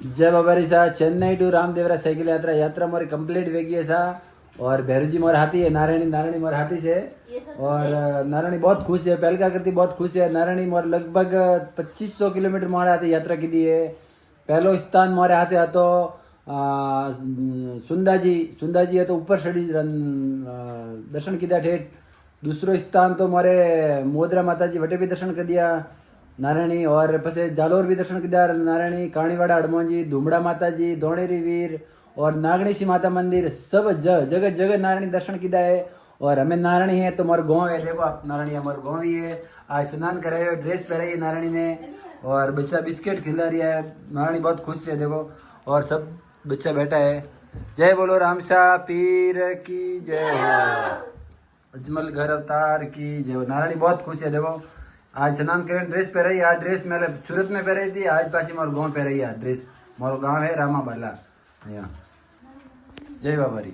जय बाबा री सा चेन्नई टू रामदेवरा साइकिल यात्रा यात्रा मोरी कंप्लीट वेगी है सा और भैरू जी मोर हाथी है नारायणी मोर हाथी से और नारायणी बहुत खुश है पहलका करती बहुत खुश है नारायणी मोर लगभग 2500 किलोमीटर मोरे हाथे यात्रा की दी है पहलो स्थान मोरे हाथे हतो सुंदाजी है तो ऊपर चढ़ी दर्शन किया ठेठ दूसरो स्थान तो मोरे मोदरा माता जी वटे भी दर्शन कर दिया नारायणी और पछे जालोर भी दर्शन किया नारायणी काणीवाड़ा हनुमान जी धुमड़ा माता जी दोणेरी वीर और नागणेशी माता मंदिर सब जगह जगह नारायणी दर्शन किया है और हमें नारायणी है तो हमारा गाँव है देखो आप नारायणी हमारा गाँव ही है आज स्नान कराए ड्रेस पहनाई है नारायणी ने और बच्चा बिस्किट खिला रही है नारायणी बहुत खुश है देखो और सब बच्चा बैठा है जय बोलो रामशाह पीर की जय अजमल घर अवतार की जय नारायणी बहुत खुश है देखो आज स्नान करें ड्रेस पहराई आज ड्रेस मैंने सूरत में पहराई थी आज पासी मारो गाँव पहराई ड्रेस मारो गाँव है रामा बाला यहाँ जय बाबा री।